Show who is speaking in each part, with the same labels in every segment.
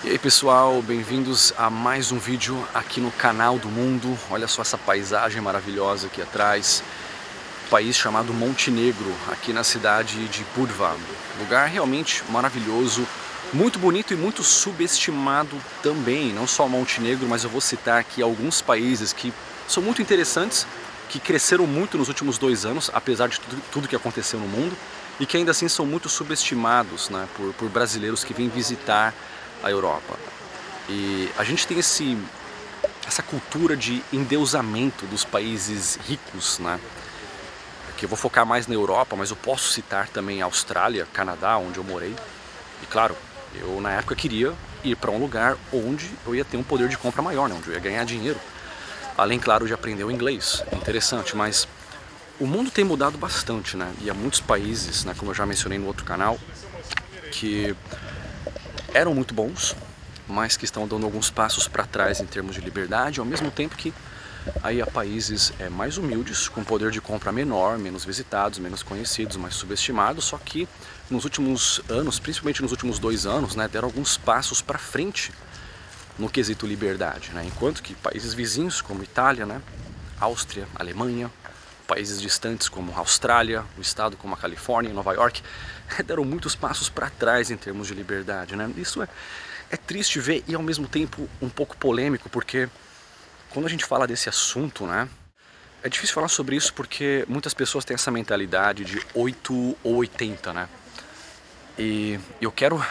Speaker 1: E aí pessoal, bem-vindos a mais um vídeo aqui no canal do mundo. Olha só essa paisagem maravilhosa aqui atrás. País chamado Montenegro, aqui na cidade de Budva. Lugar realmente maravilhoso, muito bonito e muito subestimado também. Não só Montenegro, mas eu vou citar aqui alguns países que são muito interessantes, que cresceram muito nos últimos 2 anos, apesar de tudo que aconteceu no mundo, e que ainda assim são muito subestimados, né, por brasileiros que vêm visitar a Europa. E a gente tem essa cultura de endeusamento dos países ricos, né? Que eu vou focar mais na Europa, mas eu posso citar também a Austrália, Canadá, onde eu morei. E claro, eu na época queria ir para um lugar onde eu ia ter um poder de compra maior, né? Onde eu ia ganhar dinheiro. Além, claro, de aprender o inglês. É interessante, mas o mundo tem mudado bastante, né? E há muitos países, né, como eu já mencionei no outro canal, que eram muito bons, mas que estão dando alguns passos para trás em termos de liberdade, ao mesmo tempo que aí há países mais humildes, com poder de compra menor, menos visitados, menos conhecidos, mais subestimados, só que nos últimos anos, principalmente nos últimos 2 anos, né, deram alguns passos para frente no quesito liberdade, né, enquanto que países vizinhos como Itália, né, Áustria, Alemanha, países distantes como a Austrália, o estado como a Califórnia, Nova York, deram muitos passos para trás em termos de liberdade, né? Isso é triste ver e ao mesmo tempo um pouco polêmico, porque quando a gente fala desse assunto, né, é difícil falar sobre isso porque muitas pessoas têm essa mentalidade de 8 ou 80, né? E eu quero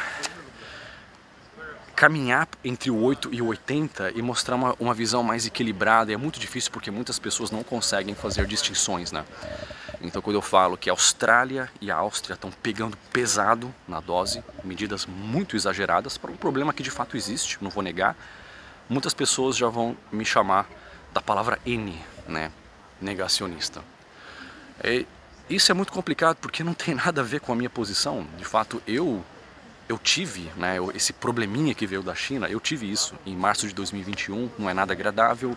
Speaker 1: caminhar entre o 8 e o 80 e mostrar uma visão mais equilibrada. É muito difícil porque muitas pessoas não conseguem fazer distinções, né? Então quando eu falo que a Austrália e a Áustria estão pegando pesado na dose, medidas muito exageradas para um problema que de fato existe, não vou negar, muitas pessoas já vão me chamar da palavra N, né? Negacionista. Isso é muito complicado porque não tem nada a ver com a minha posição. De fato, eu tive, né, esse probleminha que veio da China, eu tive isso em março de 2021, não é nada agradável,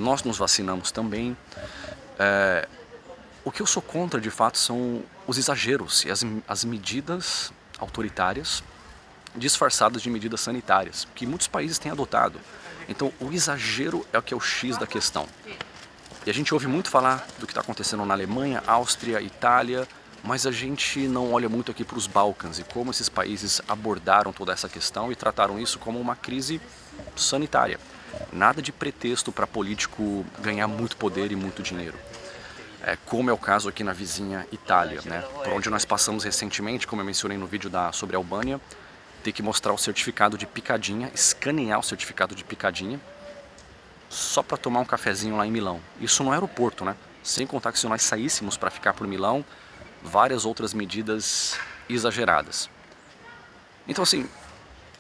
Speaker 1: nós nos vacinamos também. O que eu sou contra, de fato, são os exageros e as medidas autoritárias disfarçadas de medidas sanitárias, que muitos países têm adotado. Então, o exagero é o que é o X da questão. E a gente ouve muito falar do que está acontecendo na Alemanha, Áustria, Itália, mas a gente não olha muito aqui para os Balcãs e como esses países abordaram toda essa questão e trataram isso como uma crise sanitária. Nada de pretexto para político ganhar muito poder e muito dinheiro. Como é o caso aqui na vizinha Itália, né? Por onde nós passamos recentemente, como eu mencionei no vídeo sobre a Albânia, ter que mostrar o certificado de picadinha, escanear o certificado de picadinha, só para tomar um cafezinho lá em Milão. Isso no aeroporto, né? Sem contar que se nós saíssemos para ficar por Milão, várias outras medidas exageradas. Então assim,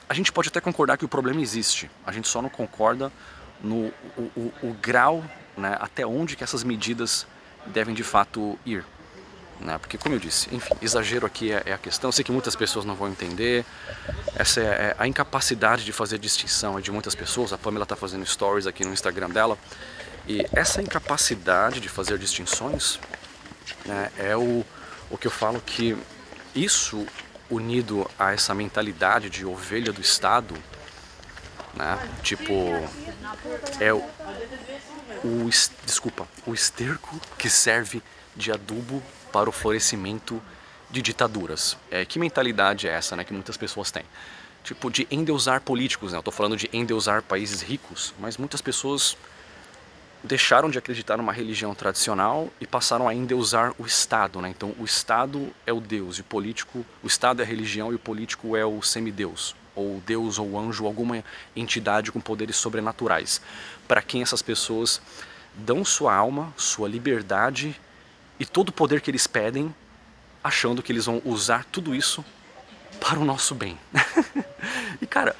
Speaker 1: a gente pode até concordar que o problema existe, a gente só não concorda no o grau, né, até onde que essas medidas devem de fato ir, né? Porque como eu disse, enfim, exagero aqui é a questão. Eu sei que muitas pessoas não vão entender, essa é a incapacidade de fazer distinção de muitas pessoas. A Pamela está fazendo stories aqui no Instagram dela, e essa incapacidade de fazer distinções, né, é o que eu falo que isso, unido a essa mentalidade de ovelha do Estado, né, tipo, é o esterco que serve de adubo para o florescimento de ditaduras. Que mentalidade é essa, né, que muitas pessoas têm? Tipo, de endeusar políticos, né? Eu tô falando de endeusar países ricos, mas muitas pessoas deixaram de acreditar numa religião tradicional e passaram a endeusar o Estado, né? Então o Estado é o Deus, e o político, o Estado é a religião e o político é o semideus, ou Deus ou anjo, alguma entidade com poderes sobrenaturais, para quem essas pessoas dão sua alma, sua liberdade e todo o poder que eles pedem, achando que eles vão usar tudo isso para o nosso bem. E cara,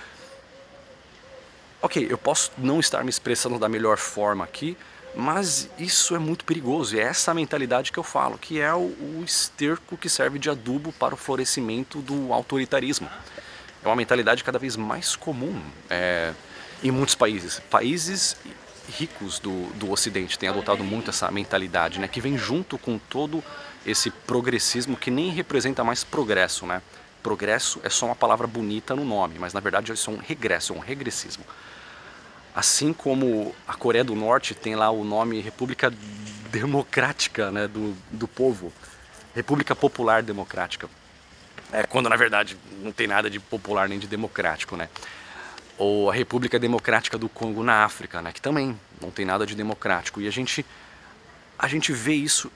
Speaker 1: ok, eu posso não estar me expressando da melhor forma aqui, mas isso é muito perigoso, e é essa mentalidade que eu falo, que é o esterco que serve de adubo para o florescimento do autoritarismo. É uma mentalidade cada vez mais comum em muitos países. Países ricos do Ocidente têm adotado muito essa mentalidade, né, que vem junto com todo esse progressismo que nem representa mais progresso, né? Progresso é só uma palavra bonita no nome, mas na verdade isso é um regresso, é um regressismo. Assim como a Coreia do Norte tem lá o nome República Democrática, né, do povo, República Popular Democrática. Quando na verdade não tem nada de popular nem de democrático, né? Ou a República Democrática do Congo na África, né, que também não tem nada de democrático. E a gente vê isso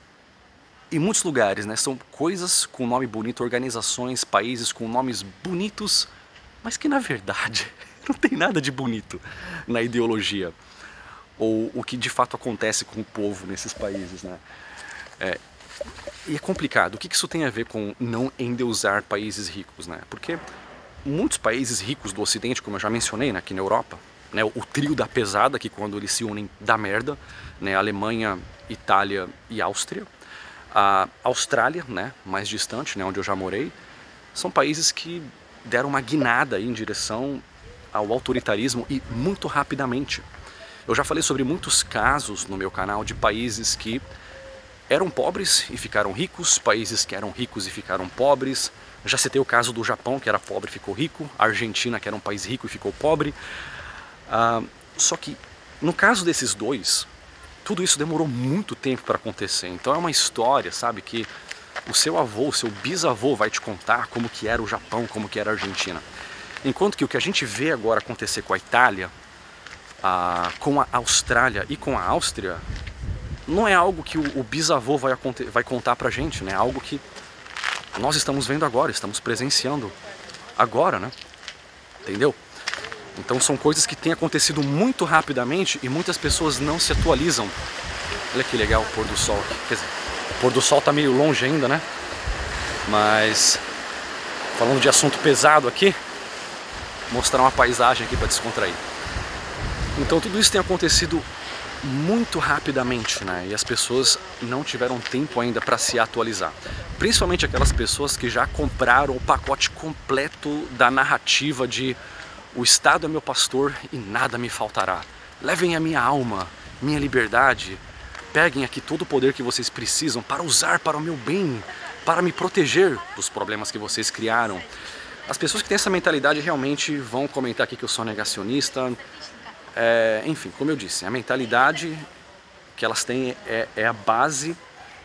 Speaker 1: em muitos lugares, né? São coisas com nome bonito, organizações, países com nomes bonitos, mas que na verdade não tem nada de bonito na ideologia, ou o que de fato acontece com o povo nesses países, né? E é complicado. O que isso tem a ver com não endeusar países ricos, né? Porque muitos países ricos do Ocidente, como eu já mencionei, né, aqui na Europa, né, o trio da pesada, que quando eles se unem dá merda, né, Alemanha, Itália e Áustria. A Austrália, né, mais distante, né, onde eu já morei, são países que deram uma guinada aí em direção ao autoritarismo e muito rapidamente. Eu já falei sobre muitos casos no meu canal de países que eram pobres e ficaram ricos, países que eram ricos e ficaram pobres. Já citei o caso do Japão, que era pobre e ficou rico, a Argentina, que era um país rico e ficou pobre. Só que no caso desses dois, tudo isso demorou muito tempo para acontecer. Então é uma história, sabe, que o seu avô, o seu bisavô vai te contar como que era o Japão, como que era a Argentina. Enquanto que o que a gente vê agora acontecer com a Itália, com a Austrália e com a Áustria, não é algo que o bisavô vai contar pra gente, né? É algo que nós estamos vendo agora, estamos presenciando agora, né? Entendeu? Então são coisas que têm acontecido muito rapidamente e muitas pessoas não se atualizam. Olha que legal o pôr do sol aqui. Quer dizer, o pôr do sol tá meio longe ainda, né? Mas falando de assunto pesado aqui, mostrar uma paisagem aqui para descontrair. Então tudo isso tem acontecido muito rapidamente, né? E as pessoas não tiveram tempo ainda para se atualizar. Principalmente aquelas pessoas que já compraram o pacote completo da narrativa de o Estado é meu pastor e nada me faltará. Levem a minha alma, minha liberdade. Peguem aqui todo o poder que vocês precisam para usar para o meu bem, para me proteger dos problemas que vocês criaram. As pessoas que têm essa mentalidade realmente vão comentar aqui que eu sou negacionista. Enfim, como eu disse, a mentalidade que elas têm é a base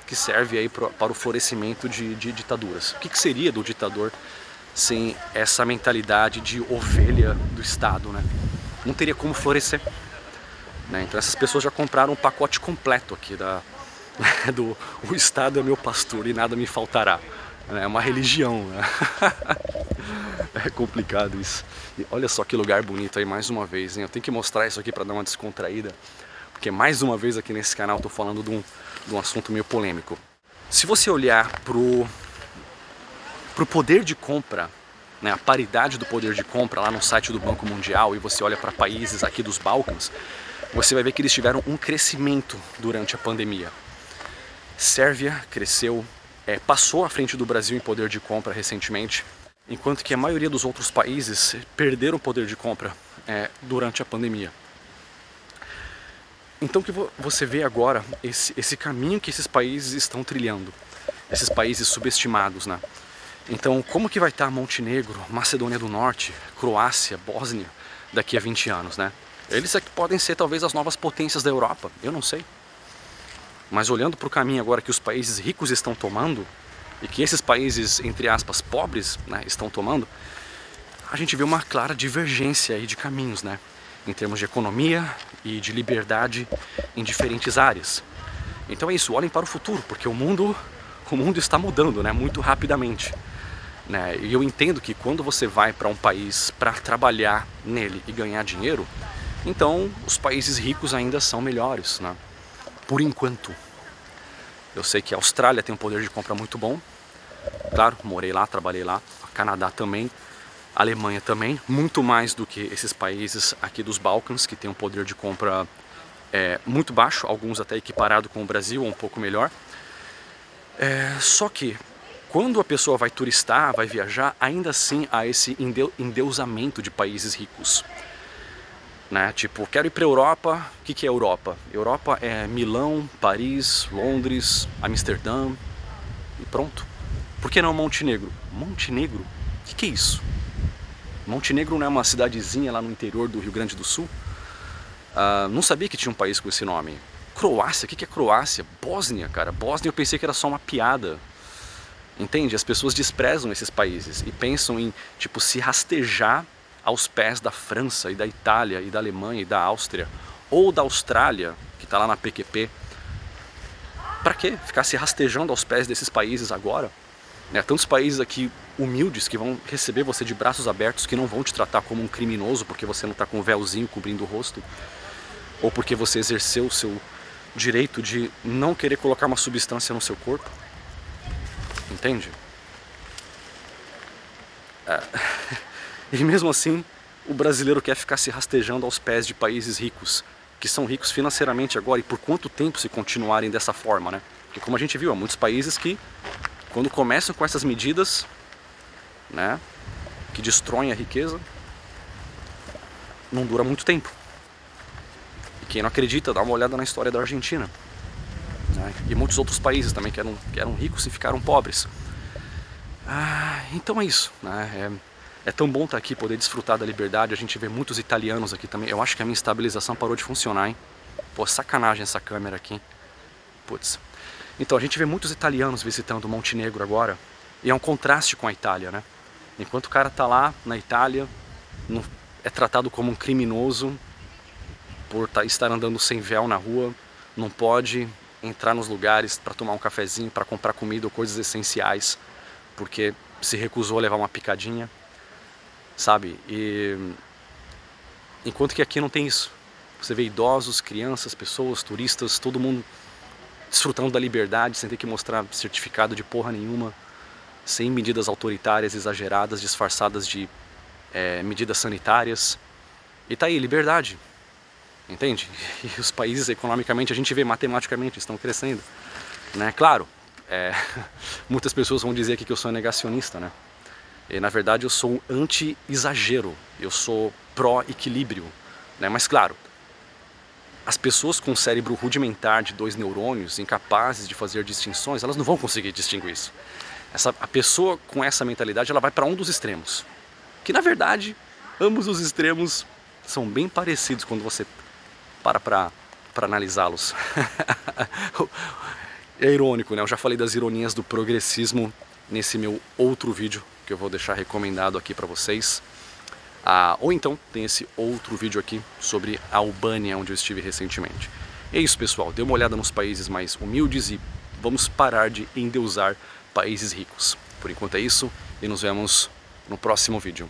Speaker 1: que serve aí para o florescimento de ditaduras. O que seria do ditador sem essa mentalidade de ovelha do Estado, né? Não teria como florescer, né? Então essas pessoas já compraram um pacote completo aqui o Estado é meu pastor e nada me faltará. É uma religião, né? É complicado isso. E olha só que lugar bonito aí mais uma vez, hein? Eu tenho que mostrar isso aqui para dar uma descontraída, porque mais uma vez aqui nesse canal eu tô falando de um assunto meio polêmico. Se você olhar pro poder de compra, né, a paridade do poder de compra lá no site do Banco Mundial, e você olha para países aqui dos Balcãs, você vai ver que eles tiveram um crescimento durante a pandemia. Sérvia cresceu, passou à frente do Brasil em poder de compra recentemente, enquanto que a maioria dos outros países perderam o poder de compra durante a pandemia. Então que você vê agora esse caminho que esses países estão trilhando, esses países subestimados, né? Então como que vai estar Montenegro, Macedônia do Norte, Croácia, Bósnia daqui a 20 anos, né? Eles é que podem ser talvez as novas potências da Europa, eu não sei. Mas olhando para o caminho agora que os países ricos estão tomando, e que esses países, entre aspas, pobres, né, estão tomando, a gente vê uma clara divergência aí de caminhos, né? Em termos de economia e de liberdade em diferentes áreas. Então é isso, olhem para o futuro, porque o mundo está mudando, né, muito rapidamente. Né? E eu entendo que quando você vai para um país para trabalhar nele e ganhar dinheiro, então os países ricos ainda são melhores, né? Por enquanto. Eu sei que a Austrália tem um poder de compra muito bom. Claro, morei lá, trabalhei lá. A Canadá também. A Alemanha também. Muito mais do que esses países aqui dos Balcãs, que tem um poder de compra muito baixo. Alguns até equiparado com o Brasil, ou um pouco melhor. Só que quando a pessoa vai turistar, vai viajar, ainda assim há esse endeusamento de países ricos. Né? Tipo, quero ir para a Europa. O que é Europa? Europa é Milão, Paris, Londres, Amsterdã e pronto. Por que não Montenegro? Montenegro? O que é isso? Montenegro não é uma cidadezinha lá no interior do Rio Grande do Sul? Não sabia que tinha um país com esse nome. Croácia, o que é Croácia? Bósnia, cara. Bósnia eu pensei que era só uma piada. Entende? As pessoas desprezam esses países e pensam em, tipo, se rastejar aos pés da França e da Itália e da Alemanha e da Áustria ou da Austrália, que está lá na PQP. Pra quê? Ficar se rastejando aos pés desses países agora? Tantos países aqui humildes que vão receber você de braços abertos, que não vão te tratar como um criminoso porque você não está com um véuzinho cobrindo o rosto, ou porque você exerceu o seu direito de não querer colocar uma substância no seu corpo. Entende? E mesmo assim, o brasileiro quer ficar se rastejando aos pés de países ricos, que são ricos financeiramente agora, e por quanto tempo se continuarem dessa forma, né? Porque como a gente viu, há muitos países que, quando começam com essas medidas, né, que destroem a riqueza, não dura muito tempo. E quem não acredita, dá uma olhada na história da Argentina, né, e muitos outros países também que eram ricos e ficaram pobres. Então é isso, né? É tão bom estar aqui, poder desfrutar da liberdade. A gente vê muitos italianos aqui também. Eu acho que a minha estabilização parou de funcionar, hein? Pô, sacanagem essa câmera aqui. Putz. Então, a gente vê muitos italianos visitando Montenegro agora. E é um contraste com a Itália, né? Enquanto o cara tá lá na Itália, é tratado como um criminoso por estar andando sem véu na rua, não pode entrar nos lugares para tomar um cafezinho, para comprar comida ou coisas essenciais, porque se recusou a levar uma picadinha. Sabe? E enquanto que aqui não tem isso. Você vê idosos, crianças, pessoas, turistas, todo mundo desfrutando da liberdade, sem ter que mostrar certificado de porra nenhuma, sem medidas autoritárias exageradas, disfarçadas de medidas sanitárias. E tá aí, liberdade. Entende? E os países, economicamente, a gente vê matematicamente, estão crescendo, né? Claro, muitas pessoas vão dizer aqui que eu sou negacionista, né? E, na verdade, eu sou um anti-exagero, eu sou pró-equilíbrio, né? Mas claro, as pessoas com cérebro rudimentar de 2 neurônios, incapazes de fazer distinções, elas não vão conseguir distinguir isso. A pessoa com essa mentalidade, ela vai para um dos extremos, que na verdade, ambos os extremos são bem parecidos quando você para analisá-los. É irônico, né? Eu já falei das ironias do progressismo nesse meu outro vídeo, que eu vou deixar recomendado aqui para vocês. Ou então tem esse outro vídeo aqui sobre a Albânia, onde eu estive recentemente. E é isso, pessoal, dê uma olhada nos países mais humildes e vamos parar de endeusar países ricos. Por enquanto é isso e nos vemos no próximo vídeo.